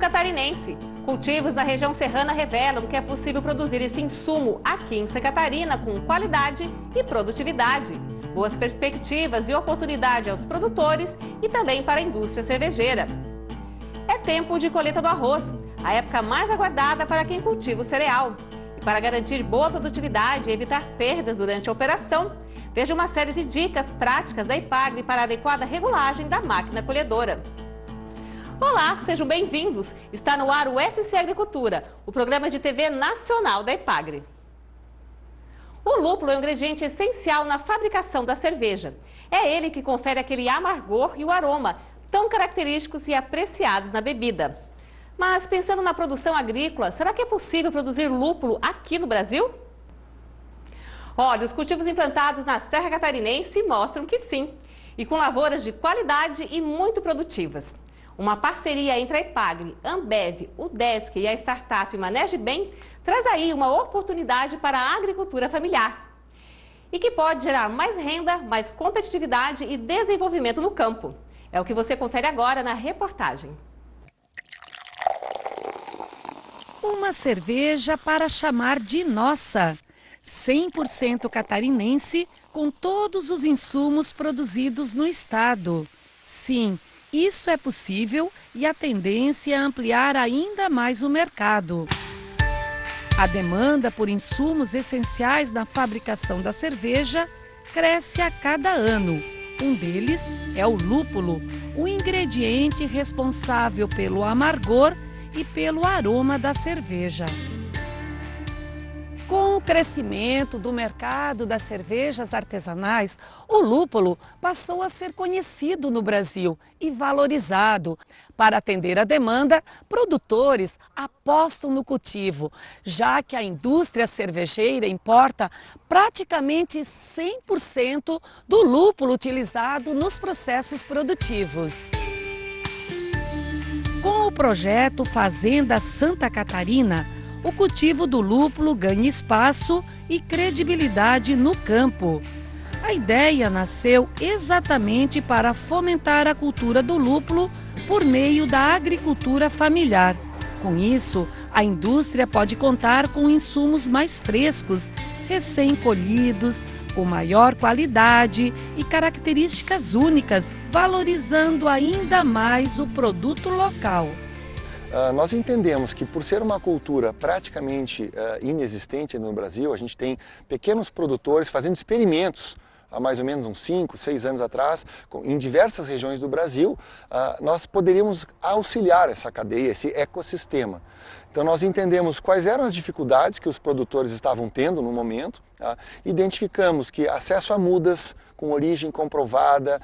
catarinense. Cultivos na região serrana revelam que é possível produzir esse insumo aqui em Santa Catarina com qualidade e produtividade. Boas perspectivas e oportunidade aos produtores e também para a indústria cervejeira. É tempo de colheita do arroz, a época mais aguardada para quem cultiva o cereal. E para garantir boa produtividade e evitar perdas durante a operação, veja uma série de dicas práticas da Ipagre para a adequada regulagem da máquina colhedora. Olá, sejam bem-vindos! Está no ar o SC Agricultura, o programa de TV nacional da Ipagre. O lúpulo é um ingrediente essencial na fabricação da cerveja. É ele que confere aquele amargor e o aroma, tão característicos e apreciados na bebida. Mas pensando na produção agrícola, será que é possível produzir lúpulo aqui no Brasil? Olha, os cultivos implantados na Serra Catarinense mostram que sim, e com lavouras de qualidade e muito produtivas. Uma parceria entre a Ipagre, Ambev, Udesc e a startup Maneje Bem traz aí uma oportunidade para a agricultura familiar e que pode gerar mais renda, mais competitividade e desenvolvimento no campo. É o que você confere agora na reportagem. Uma cerveja para chamar de nossa, 100% catarinense, com todos os insumos produzidos no estado. Sim, isso é possível e a tendência é ampliar ainda mais o mercado. A demanda por insumos essenciais na fabricação da cerveja cresce a cada ano. Um deles é o lúpulo, o ingrediente responsável pelo amargor e pelo aroma da cerveja. Com o crescimento do mercado das cervejas artesanais, o lúpulo passou a ser conhecido no Brasil e valorizado. Para atender a demanda, produtores apostam no cultivo, já que a indústria cervejeira importa praticamente 100% do lúpulo utilizado nos processos produtivos. Com o projeto Fazenda Santa Catarina, o cultivo do lúpulo ganha espaço e credibilidade no campo. A ideia nasceu exatamente para fomentar a cultura do lúpulo por meio da agricultura familiar. Com isso, a indústria pode contar com insumos mais frescos, recém-colhidos, com maior qualidade e características únicas, valorizando ainda mais o produto local. Nós entendemos que por ser uma cultura praticamente inexistente no Brasil, a gente tem pequenos produtores fazendo experimentos há mais ou menos uns 5, 6 anos atrás, em diversas regiões do Brasil, nós poderíamos auxiliar essa cadeia, esse ecossistema. Então nós entendemos quais eram as dificuldades que os produtores estavam tendo no momento, identificamos que acesso a mudas com origem comprovada,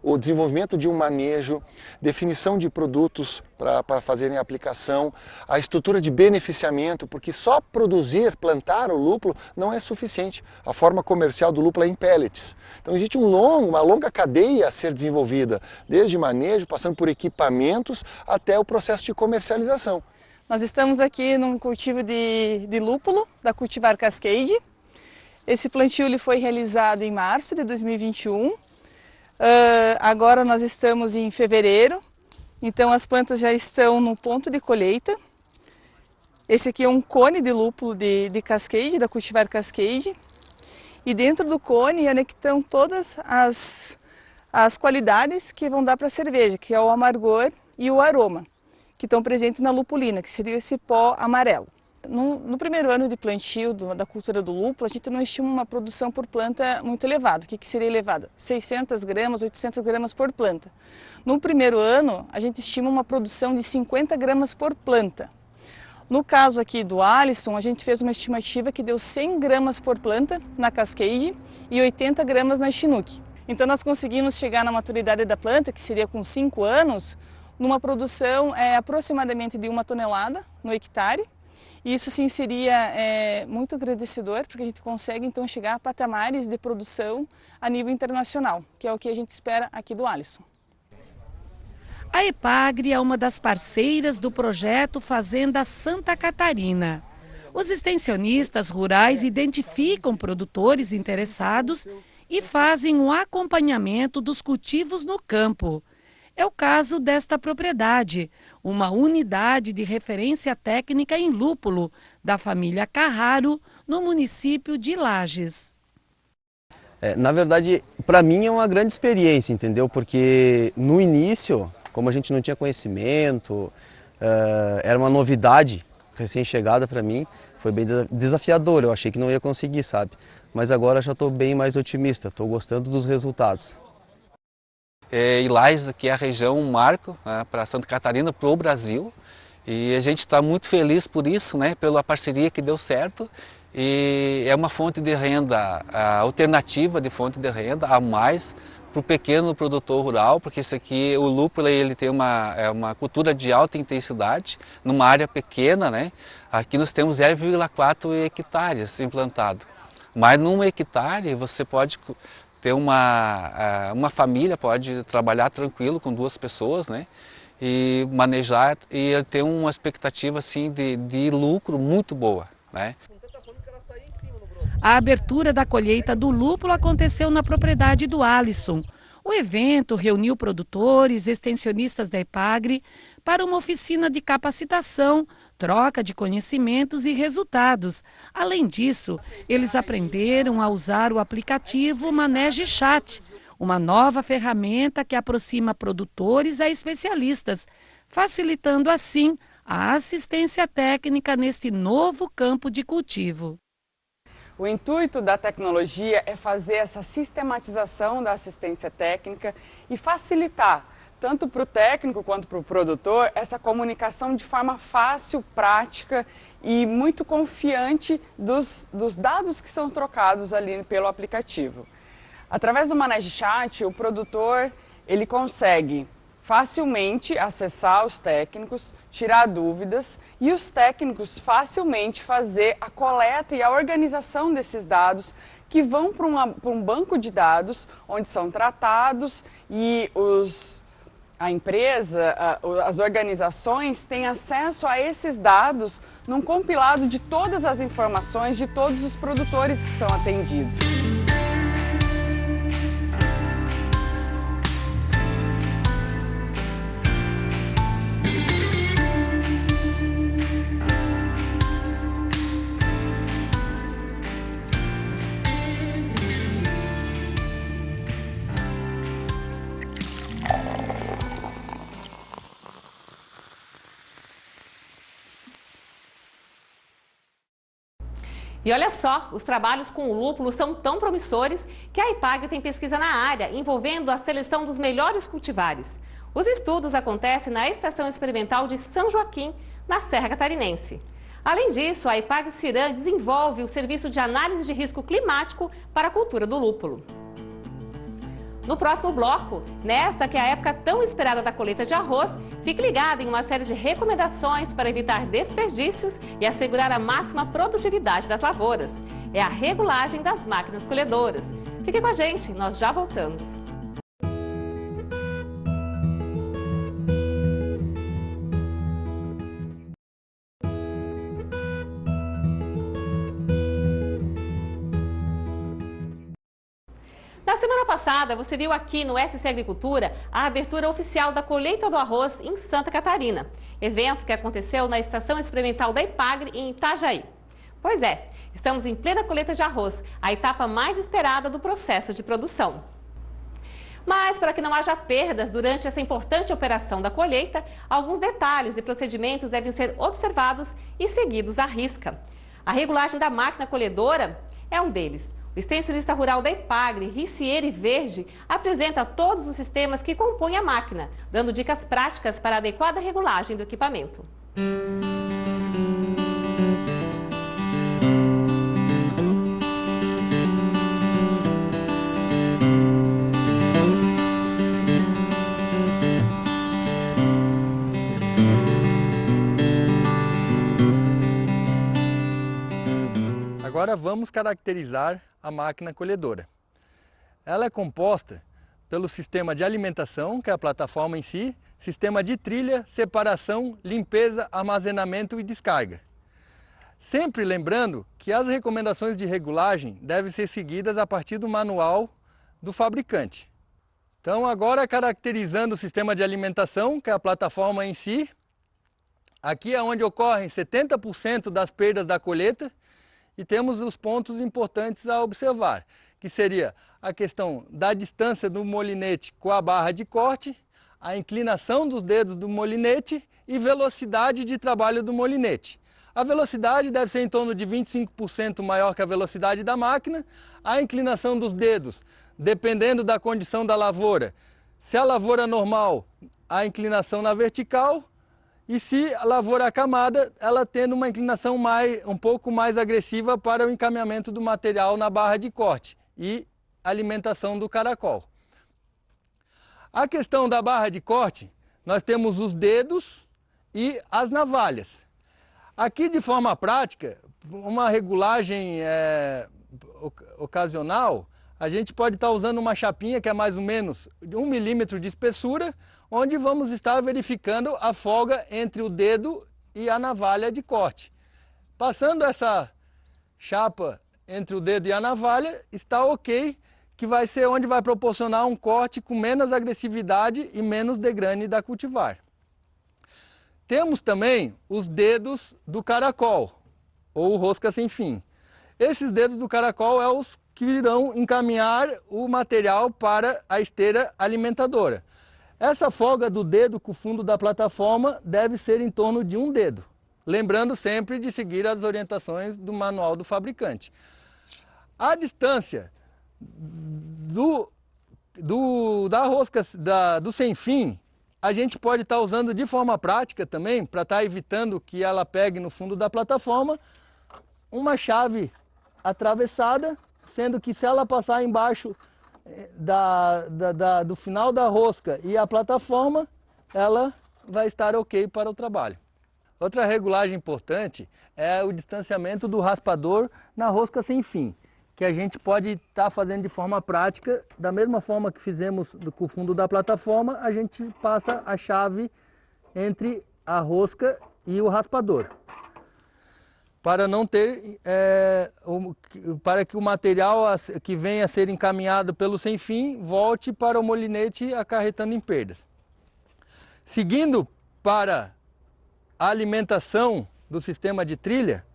o desenvolvimento de um manejo, definição de produtos para fazerem a aplicação, a estrutura de beneficiamento, porque só produzir, plantar o lúpulo não é suficiente. A forma comercial do lúpulo é em pellets. Então existe uma longa cadeia a ser desenvolvida, desde manejo, passando por equipamentos, até o processo de comercialização. Nós estamos aqui num cultivo de lúpulo da Cultivar Cascade. Esse plantio ele foi realizado em março de 2021. Agora nós estamos em fevereiro, então as plantas já estão no ponto de colheita. Esse aqui é um cone de lúpulo de Cascade, da Cultivar Cascade. E dentro do cone é que estão todas as qualidades que vão dar para a cerveja, que é o amargor e o aroma, que estão presentes na lupulina, que seria esse pó amarelo. No primeiro ano de plantio da cultura do lúpulo, a gente não estima uma produção por planta muito elevada. O que seria elevada? 600 gramas, 800 gramas por planta. No primeiro ano, a gente estima uma produção de 50 gramas por planta. No caso aqui do Alisson, a gente fez uma estimativa que deu 100 gramas por planta na Cascade e 80 gramas na Chinook. Então nós conseguimos chegar na maturidade da planta, que seria com 5 anos, numa produção aproximadamente de 1 tonelada no hectare. E isso sim seria muito agradecedor, porque a gente consegue então chegar a patamares de produção a nível internacional, que é o que a gente espera aqui do Alisson. A Ipagre é uma das parceiras do projeto Fazenda Santa Catarina. Os extensionistas rurais identificam produtores interessados e fazem o acompanhamento dos cultivos no campo. É o caso desta propriedade, uma unidade de referência técnica em lúpulo da família Carraro, no município de Lages. Na verdade, para mim é uma grande experiência, entendeu? Porque no início, como a gente não tinha conhecimento, era uma novidade recém-chegada para mim, foi bem desafiador, eu achei que não ia conseguir, sabe? Mas agora já estou bem mais otimista, estou gostando dos resultados. E Lages aqui é a região marco, né, para Santa Catarina, para o Brasil. E a gente está muito feliz por isso, né, pela parceria que deu certo. E é uma fonte de renda, alternativa de fonte de renda a mais para o pequeno produtor rural, porque isso aqui, o lúpulo, ele tem uma cultura de alta intensidade, numa área pequena, né? Aqui nós temos 0,4 hectares implantado. Mas num hectare você pode ter uma família, pode trabalhar tranquilo com 2 pessoas, né? E manejar e ter uma expectativa assim de lucro muito boa, né? A abertura da colheita do lúpulo aconteceu na propriedade do Alisson. O evento reuniu produtores, extensionistas da Epagre para uma oficina de capacitação, troca de conhecimentos e resultados. Além disso, eles aprenderam a usar o aplicativo Manege Chat, uma nova ferramenta que aproxima produtores a especialistas, facilitando assim a assistência técnica neste novo campo de cultivo. O intuito da tecnologia é fazer essa sistematização da assistência técnica e facilitar, tanto para o técnico quanto para o produtor, essa comunicação de forma fácil, prática e muito confiante dos dados que são trocados ali pelo aplicativo. Através do Manege Chat, o produtor ele consegue facilmente acessar os técnicos, tirar dúvidas e os técnicos facilmente fazer a coleta e a organização desses dados que vão para um banco de dados onde são tratados e a empresa, as organizações têm acesso a esses dados num compilado de todas as informações de todos os produtores que são atendidos. E olha só, os trabalhos com o lúpulo são tão promissores que a Epagre tem pesquisa na área, envolvendo a seleção dos melhores cultivares. Os estudos acontecem na Estação Experimental de São Joaquim, na Serra Catarinense. Além disso, a Epagre Ciran desenvolve o serviço de análise de risco climático para a cultura do lúpulo. No próximo bloco, nesta que é a época tão esperada da colheita de arroz, fique ligado em uma série de recomendações para evitar desperdícios e assegurar a máxima produtividade das lavouras. É a regulagem das máquinas colhedoras. Fique com a gente, nós já voltamos. Na semana passada, você viu aqui no SC Agricultura a abertura oficial da colheita do arroz em Santa Catarina, evento que aconteceu na Estação Experimental da Epagre em Itajaí. Pois é, estamos em plena colheita de arroz, a etapa mais esperada do processo de produção. Mas, para que não haja perdas durante essa importante operação da colheita, alguns detalhes e procedimentos devem ser observados e seguidos à risca. A regulagem da máquina colhedora é um deles. O extensionista rural da Epagre, Ricieri Verde, apresenta todos os sistemas que compõem a máquina, dando dicas práticas para a adequada regulagem do equipamento. Agora vamos caracterizar a máquina colhedora. Ela é composta pelo sistema de alimentação, que é a plataforma em si, sistema de trilha, separação, limpeza, armazenamento e descarga. Sempre lembrando que as recomendações de regulagem devem ser seguidas a partir do manual do fabricante. Então agora caracterizando o sistema de alimentação, que é a plataforma em si, aqui é onde ocorrem 70% das perdas da colheita e temos os pontos importantes a observar, que seria a questão da distância do molinete com a barra de corte, a inclinação dos dedos do molinete e velocidade de trabalho do molinete. A velocidade deve ser em torno de 25% maior que a velocidade da máquina. A inclinação dos dedos, dependendo da condição da lavoura. Se a lavoura normal, a inclinação na vertical. E se a lavoura acamada, ela tendo uma inclinação um pouco mais agressiva para o encaminhamento do material na barra de corte e alimentação do caracol. A questão da barra de corte, nós temos os dedos e as navalhas. Aqui, de forma prática, uma regulagem ocasional, a gente pode estar usando uma chapinha que é mais ou menos de 1 milímetro de espessura, onde vamos estar verificando a folga entre o dedo e a navalha de corte. Passando essa chapa entre o dedo e a navalha, está ok, que vai ser onde vai proporcionar um corte com menos agressividade e menos degrane da cultivar. Temos também os dedos do caracol, ou rosca sem fim. Esses dedos do caracol é os que irão encaminhar o material para a esteira alimentadora. Essa folga do dedo com o fundo da plataforma deve ser em torno de 1 dedo. Lembrando sempre de seguir as orientações do manual do fabricante. A distância da rosca do sem fim, a gente pode estar usando de forma prática também, para estar evitando que ela pegue no fundo da plataforma, uma chave atravessada, sendo que se ela passar embaixo do final da rosca e a plataforma, ela vai estar ok para o trabalho. Outra regulagem importante é o distanciamento do raspador na rosca sem fim, que a gente pode estar fazendo de forma prática, da mesma forma que fizemos com o fundo da plataforma, a gente passa a chave entre a rosca e o raspador, para não ter, para que o material que venha a ser encaminhado pelo sem fim volte para o molinete acarretando em perdas. Seguindo para a alimentação do sistema de trilha,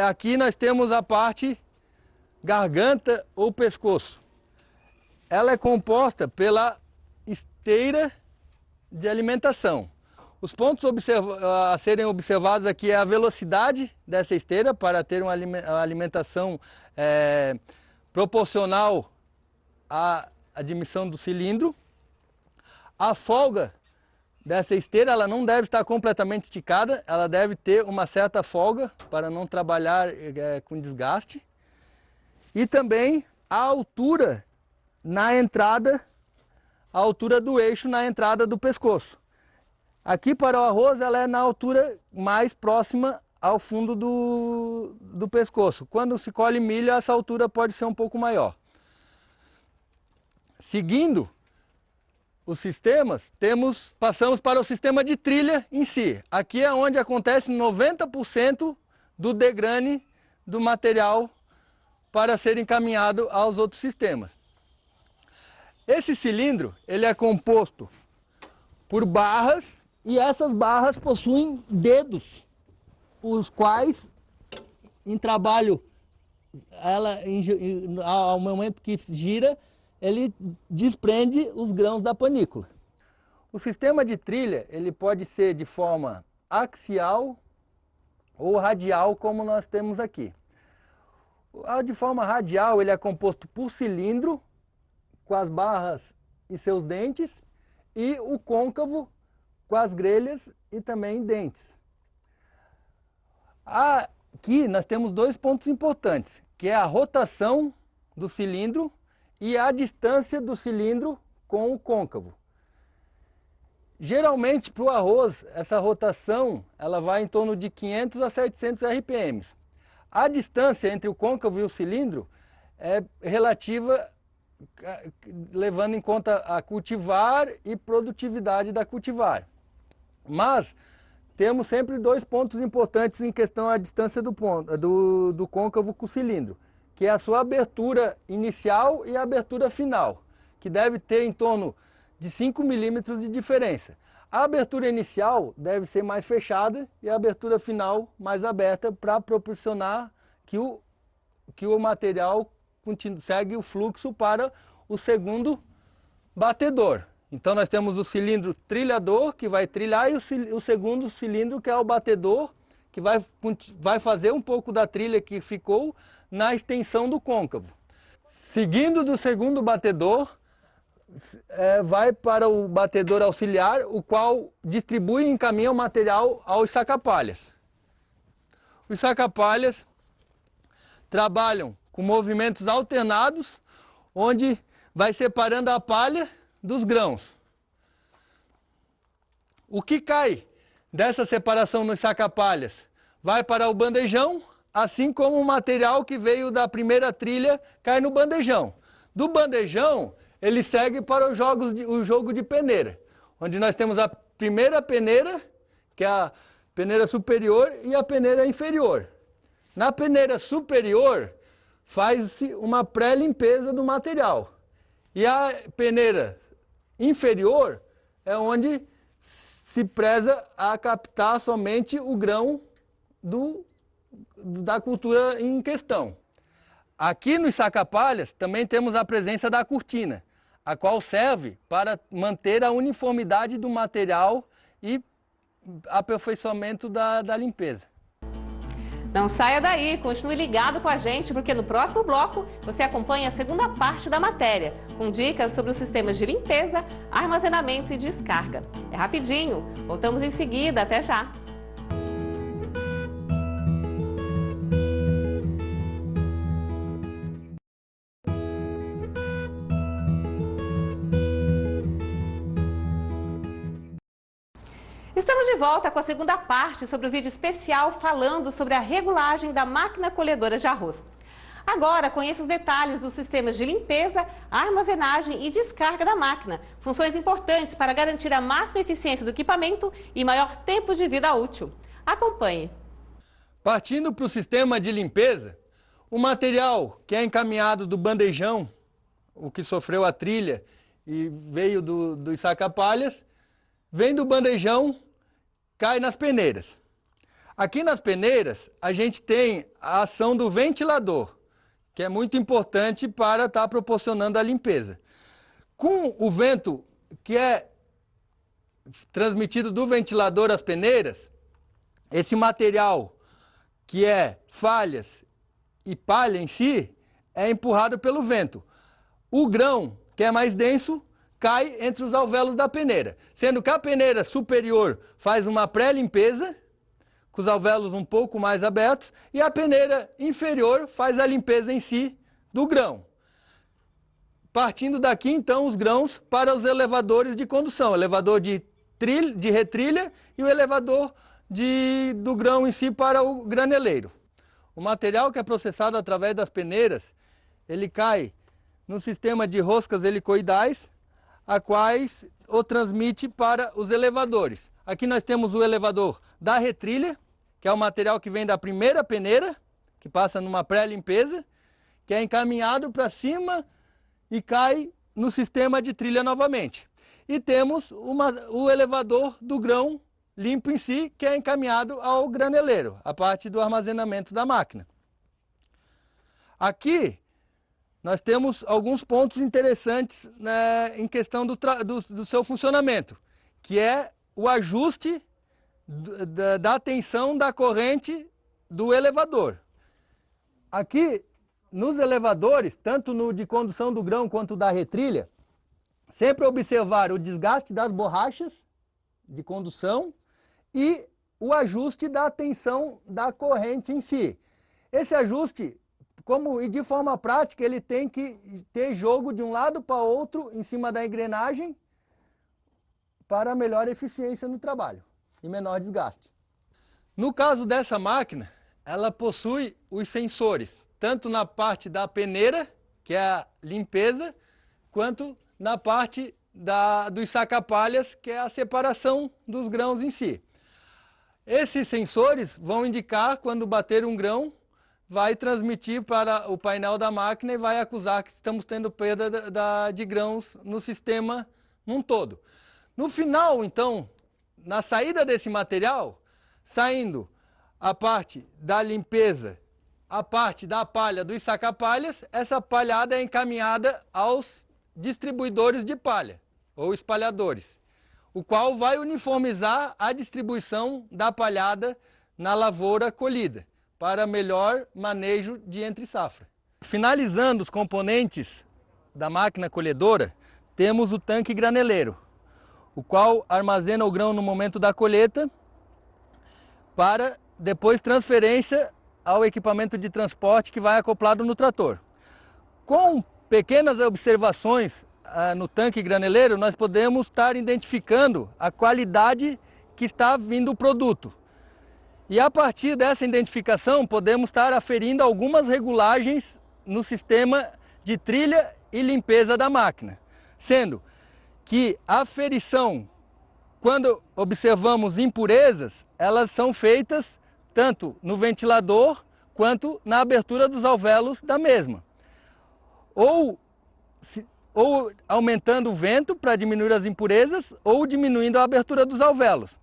aqui nós temos a parte garganta ou pescoço. Ela é composta pela esteira de alimentação. Os pontos a serem observados aqui é a velocidade dessa esteira para ter uma alimentação proporcional à admissão do cilindro. A folga dessa esteira, ela não deve estar completamente esticada, ela deve ter uma certa folga para não trabalhar com desgaste. E também a altura na entrada, a altura do eixo na entrada do pescoço. Aqui para o arroz ela é na altura mais próxima ao fundo do pescoço. Quando se colhe milho, essa altura pode ser um pouco maior. Seguindo os sistemas, passamos para o sistema de trilha em si. Aqui é onde acontece 90% do degrane do material para ser encaminhado aos outros sistemas. Esse cilindro, ele é composto por barras e essas barras possuem dedos, os quais em trabalho, ao momento que gira, ele desprende os grãos da panícula. O sistema de trilha, ele pode ser de forma axial ou radial, como nós temos aqui. De forma radial, ele é composto por cilindro, com as barras e seus dentes, e o côncavo, com as grelhas e também dentes. Aqui nós temos 2 pontos importantes, que é a rotação do cilindro e a distância do cilindro com o côncavo. Geralmente, para o arroz, essa rotação ela vai em torno de 500 a 700 RPM. A distância entre o côncavo e o cilindro é relativa, levando em conta a cultivar e produtividade da cultivar. Mas temos sempre 2 pontos importantes em questão à distância do côncavo com o cilindro, que é a sua abertura inicial e a abertura final, que deve ter em torno de 5 milímetros de diferença. A abertura inicial deve ser mais fechada e a abertura final mais aberta para proporcionar que o material segue o fluxo para o segundo batedor. Então nós temos o cilindro trilhador que vai trilhar e o segundo cilindro que é o batedor que vai fazer um pouco da trilha que ficou na extensão do côncavo. Seguindo do segundo batedor, vai para o batedor auxiliar, o qual distribui e encaminha o material aos sacapalhas. Os sacapalhas trabalham com movimentos alternados, onde vai separando a palha dos grãos. O que cai dessa separação nos sacapalhas vai para o bandejão, assim como o material que veio da primeira trilha cai no bandejão. Do bandejão, ele segue para o jogo de peneira, onde nós temos a primeira peneira, que é a peneira superior, e a peneira inferior. Na peneira superior, faz-se uma pré-limpeza do material. E a peneira inferior é onde se preza a captar somente o grão da cultura em questão. Aqui nos sacapalhas também temos a presença da cortina, a qual serve para manter a uniformidade do material e aperfeiçoamento da limpeza. Não saia daí, continue ligado com a gente, porque no próximo bloco você acompanha a segunda parte da matéria, com dicas sobre os sistemas de limpeza, armazenamento e descarga. É rapidinho, voltamos em seguida, até já! Estamos de volta com a segunda parte sobre o vídeo especial falando sobre a regulagem da máquina colhedora de arroz. Agora, conheça os detalhes dos sistemas de limpeza, armazenagem e descarga da máquina. Funções importantes para garantir a máxima eficiência do equipamento e maior tempo de vida útil. Acompanhe. Partindo para o sistema de limpeza, o material que é encaminhado do bandejão, o que sofreu a trilha e veio dos sacapalhas, vem do bandejão, cai nas peneiras. Aqui nas peneiras, a gente tem a ação do ventilador, que é muito importante para estar proporcionando a limpeza. Com o vento que é transmitido do ventilador às peneiras, esse material que é falhas e palha em si, é empurrado pelo vento. O grão, que é mais denso, cai entre os alvéolos da peneira, sendo que a peneira superior faz uma pré-limpeza, com os alvéolos um pouco mais abertos, e a peneira inferior faz a limpeza em si do grão. Partindo daqui, então, os grãos para os elevadores de condução, elevador de retrilha e o elevador do grão em si para o graneleiro. O material que é processado através das peneiras, ele cai no sistema de roscas helicoidais, a quais o transmite para os elevadores. Aqui nós temos o elevador da retrilha, que é o material que vem da primeira peneira, que passa numa pré-limpeza, que é encaminhado para cima e cai no sistema de trilha novamente. E temos o elevador do grão limpo em si, que é encaminhado ao graneleiro, a parte do armazenamento da máquina. Aqui nós temos alguns pontos interessantes, né, em questão do seu funcionamento, que é o ajuste da tensão da corrente do elevador. Aqui, nos elevadores, tanto no de condução do grão quanto da retrilha, sempre observar o desgaste das borrachas de condução e o ajuste da tensão da corrente em si. Esse ajuste, e de forma prática, ele tem que ter jogo de um lado para outro em cima da engrenagem para melhor eficiência no trabalho e menor desgaste. No caso dessa máquina, ela possui os sensores, tanto na parte da peneira, que é a limpeza, quanto na parte dos sacapalhas, que é a separação dos grãos em si. Esses sensores vão indicar quando bater um grão vai transmitir para o painel da máquina e vai acusar que estamos tendo perda de grãos no sistema num todo. No final, então, na saída desse material, saindo a parte da limpeza, a parte da palha dos sacapalhas, essa palhada é encaminhada aos distribuidores de palha, ou espalhadores, o qual vai uniformizar a distribuição da palhada na lavoura colhida, para melhor manejo de entre-safra. Finalizando os componentes da máquina colhedora, temos o tanque graneleiro, o qual armazena o grão no momento da colheita, para depois transferência ao equipamento de transporte que vai acoplado no trator. Com pequenas observações no tanque graneleiro, nós podemos estar identificando a qualidade que está vindo o produto. E a partir dessa identificação, podemos estar aferindo algumas regulagens no sistema de trilha e limpeza da máquina. Sendo que a aferição, quando observamos impurezas, elas são feitas tanto no ventilador quanto na abertura dos alvéolos da mesma. Ou aumentando o vento para diminuir as impurezas, ou diminuindo a abertura dos alvéolos.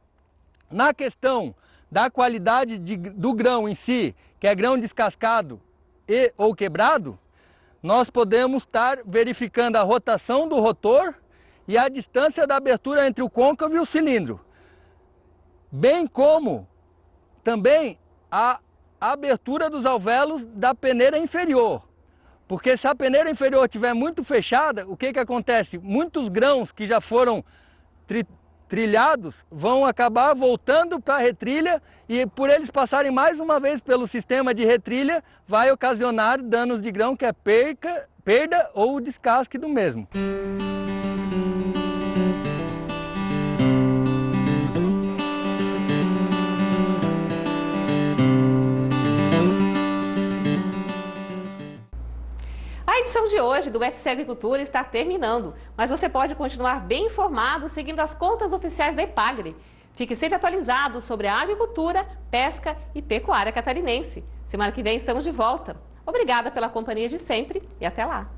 Na questão da qualidade do grão em si, que é grão descascado ou quebrado, nós podemos estar verificando a rotação do rotor e a distância da abertura entre o côncavo e o cilindro, bem como também a abertura dos alvéolos da peneira inferior. Porque se a peneira inferior estiver muito fechada, o que acontece? Muitos grãos que já foram trilhados vão acabar voltando para a retrilha e por eles passarem mais uma vez pelo sistema de retrilha, vai ocasionar danos de grão, que é perda ou descasque do mesmo. A edição de hoje do SC Agricultura está terminando, mas você pode continuar bem informado seguindo as contas oficiais da Epagre. Fique sempre atualizado sobre a agricultura, pesca e pecuária catarinense. Semana que vem estamos de volta. Obrigada pela companhia de sempre e até lá!